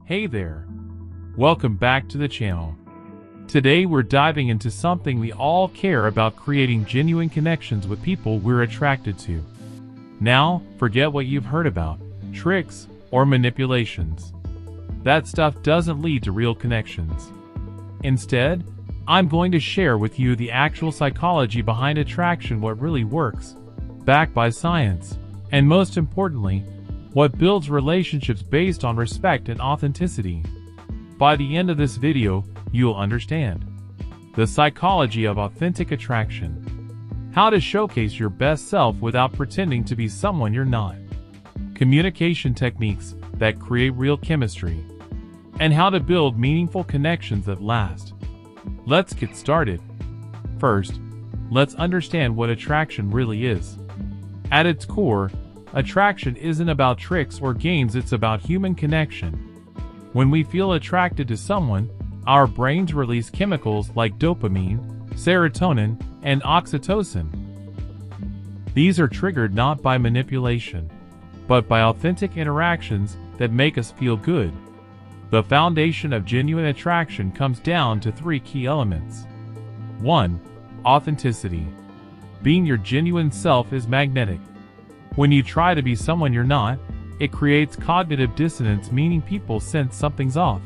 Hey there! Welcome back to the channel. Today we're diving into something we all care about: creating genuine connections with people we're attracted to. Now, forget what you've heard about tricks or manipulations. That stuff doesn't lead to real connections. Instead, I'm going to share with you the actual psychology behind attraction, what really works, backed by science, and most importantly, what builds relationships based on respect and authenticity. By the end of this video, you'll understand the psychology of authentic attraction, how to showcase your best self without pretending to be someone you're not, communication techniques that create real chemistry, and how to build meaningful connections that last. Let's get started. First, let's understand what attraction really is. At its core, attraction isn't about tricks or games, it's about human connection. When we feel attracted to someone, our brains release chemicals like dopamine, serotonin, and oxytocin. These are triggered not by manipulation, but by authentic interactions that make us feel good. The foundation of genuine attraction comes down to three key elements. 1. Authenticity. Being your genuine self is magnetic. When you try to be someone you're not, it creates cognitive dissonance, meaning people sense something's off,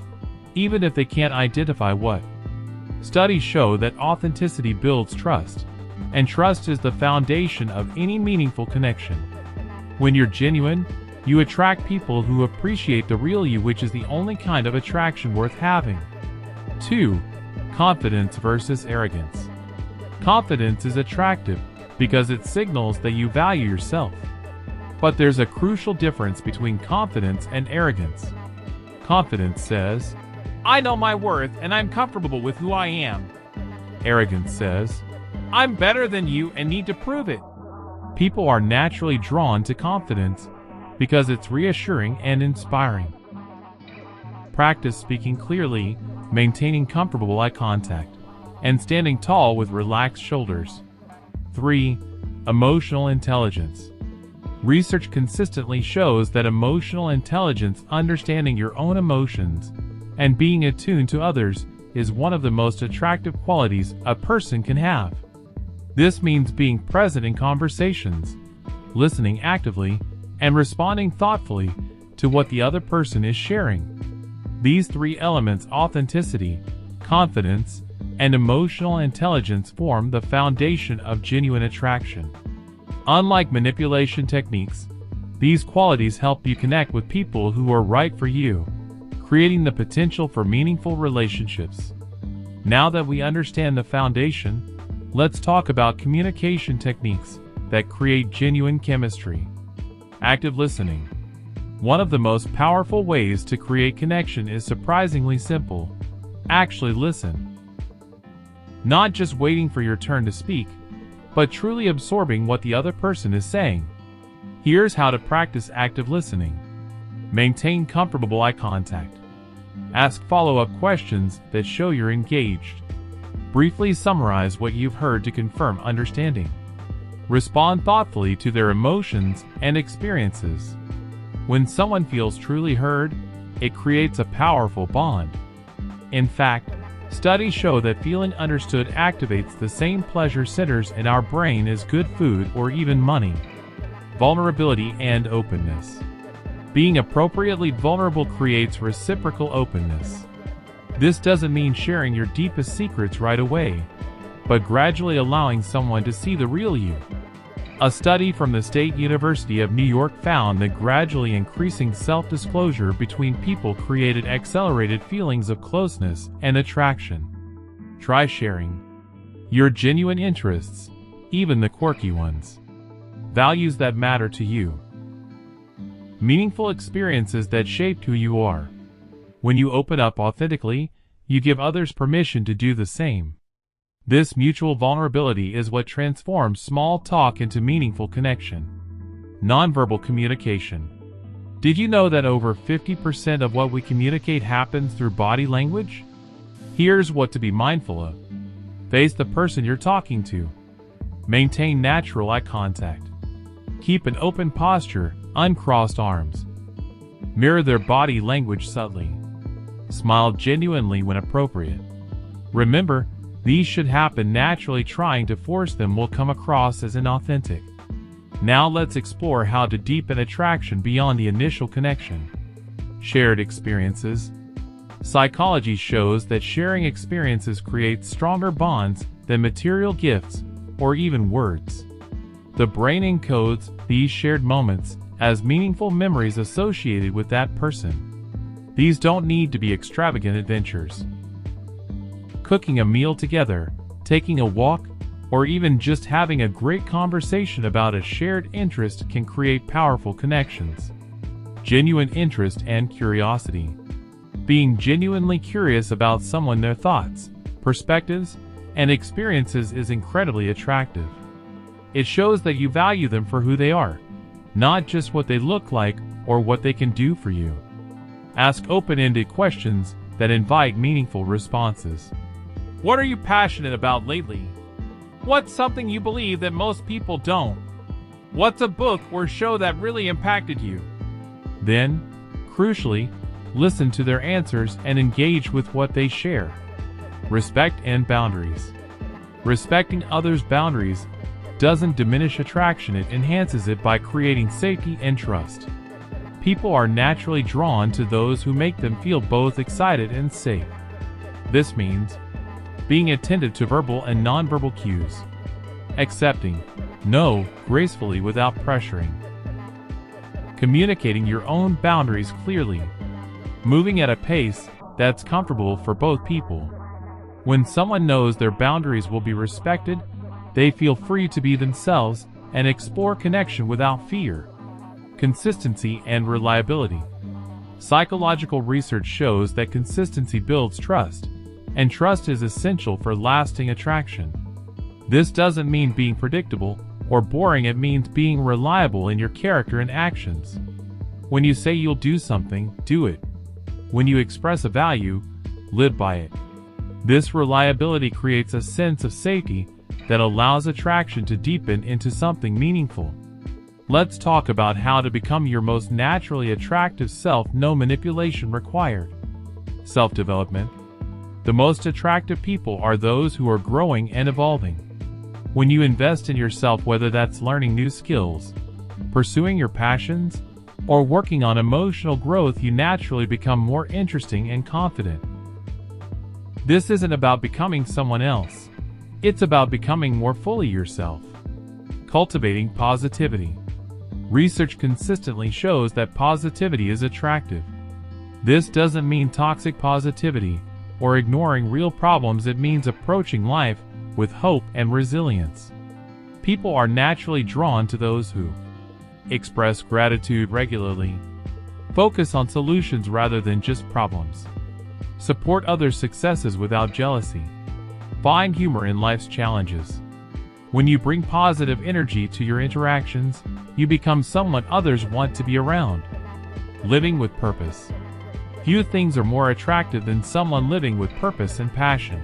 even if they can't identify what. Studies show that authenticity builds trust, and trust is the foundation of any meaningful connection. When you're genuine, you attract people who appreciate the real you, which is the only kind of attraction worth having. 2. Confidence versus arrogance. Confidence is attractive because it signals that you value yourself. But there's a crucial difference between confidence and arrogance. Confidence says, "I know my worth and I'm comfortable with who I am." Arrogance says, "I'm better than you and need to prove it." People are naturally drawn to confidence because it's reassuring and inspiring. Practice speaking clearly, maintaining comfortable eye contact, and standing tall with relaxed shoulders. 3. Emotional intelligence. Research consistently shows that emotional intelligence, understanding your own emotions, and being attuned to others, is one of the most attractive qualities a person can have. This means being present in conversations, listening actively, and responding thoughtfully to what the other person is sharing. These three elements, authenticity, confidence, and emotional intelligence, form the foundation of genuine attraction. Unlike manipulation techniques, these qualities help you connect with people who are right for you, creating the potential for meaningful relationships. Now that we understand the foundation, let's talk about communication techniques that create genuine chemistry. Active listening. One of the most powerful ways to create connection is surprisingly simple. Actually listen. Not just waiting for your turn to speak, but truly absorbing what the other person is saying. Here's how to practice active listening. Maintain comfortable eye contact. Ask follow-up questions that show you're engaged. Briefly summarize what you've heard to confirm understanding. Respond thoughtfully to their emotions and experiences. When someone feels truly heard, it creates a powerful bond. In fact, studies show that feeling understood activates the same pleasure centers in our brain as good food or even money. Vulnerability and openness. Being appropriately vulnerable creates reciprocal openness. This doesn't mean sharing your deepest secrets right away, but gradually allowing someone to see the real you. A study from the State University of New York found that gradually increasing self-disclosure between people created accelerated feelings of closeness and attraction. Try sharing your genuine interests, even the quirky ones. Values that matter to you. Meaningful experiences that shaped who you are. When you open up authentically, you give others permission to do the same. This mutual vulnerability is what transforms small talk into meaningful connection. Nonverbal communication. Did you know that over 50% of what we communicate happens through body language? Here's what to be mindful of. Face the person you're talking to. Maintain natural eye contact. Keep an open posture, uncrossed arms. Mirror their body language subtly. Smile genuinely when appropriate. Remember, these should happen naturally. Trying to force them will come across as inauthentic. Now let's explore how to deepen attraction beyond the initial connection. Shared experiences. Psychology shows that sharing experiences creates stronger bonds than material gifts or even words. The brain encodes these shared moments as meaningful memories associated with that person. These don't need to be extravagant adventures. Cooking a meal together, taking a walk, or even just having a great conversation about a shared interest can create powerful connections. Genuine interest and curiosity. Being genuinely curious about someone, their thoughts, perspectives, and experiences is incredibly attractive. It shows that you value them for who they are, not just what they look like or what they can do for you. Ask open-ended questions that invite meaningful responses. What are you passionate about lately? What's something you believe that most people don't? What's a book or show that really impacted you? Then, crucially, listen to their answers and engage with what they share. Respect and boundaries. Respecting others' boundaries doesn't diminish attraction, it enhances it by creating safety and trust. People are naturally drawn to those who make them feel both excited and safe. This means being attentive to verbal and nonverbal cues. Accepting no gracefully without pressuring. Communicating your own boundaries clearly. Moving at a pace that's comfortable for both people. When someone knows their boundaries will be respected, they feel free to be themselves and explore connection without fear. Consistency and reliability. Psychological research shows that consistency builds trust, and trust is essential for lasting attraction. This doesn't mean being predictable or boring, it means being reliable in your character and actions. When you say you'll do something, do it. When you express a value, live by it. This reliability creates a sense of safety that allows attraction to deepen into something meaningful. Let's talk about how to become your most naturally attractive self. No manipulation required. Self-development. The most attractive people are those who are growing and evolving. When you invest in yourself, whether that's learning new skills, pursuing your passions, or working on emotional growth, you naturally become more interesting and confident. This isn't about becoming someone else. It's about becoming more fully yourself. Cultivating positivity. Research consistently shows that positivity is attractive. This doesn't mean toxic positivity or ignoring real problems. It means approaching life with hope and resilience. People are naturally drawn to those who express gratitude regularly, focus on solutions rather than just problems, support others' successes without jealousy, find humor in life's challenges. When you bring positive energy to your interactions, you become someone others want to be around. Living with purpose. Few things are more attractive than someone living with purpose and passion.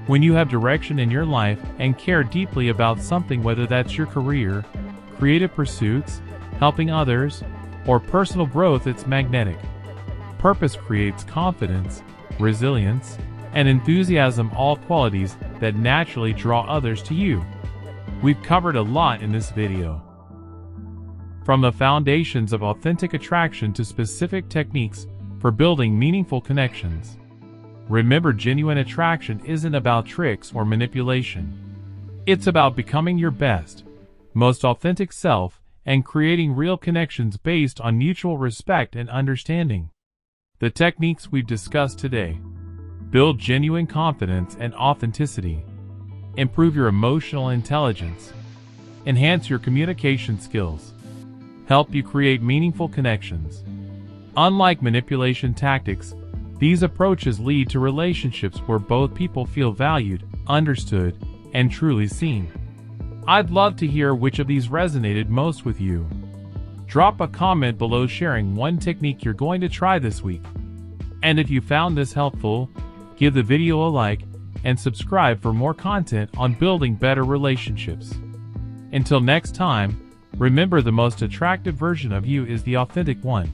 When you have direction in your life and care deeply about something, whether that's your career, creative pursuits, helping others, or personal growth, it's magnetic. Purpose creates confidence, resilience, and enthusiasm, all qualities that naturally draw others to you. We've covered a lot in this video. From the foundations of authentic attraction to specific techniques for building meaningful connections. Remember, genuine attraction isn't about tricks or manipulation. It's about becoming your best, most authentic self and creating real connections based on mutual respect and understanding. The techniques we've discussed today: build genuine confidence and authenticity, improve your emotional intelligence, enhance your communication skills, help you create meaningful connections. Unlike manipulation tactics, these approaches lead to relationships where both people feel valued, understood, and truly seen. I'd love to hear which of these resonated most with you. Drop a comment below sharing one technique you're going to try this week. And if you found this helpful, give the video a like and subscribe for more content on building better relationships. Until next time, remember, the most attractive version of you is the authentic one.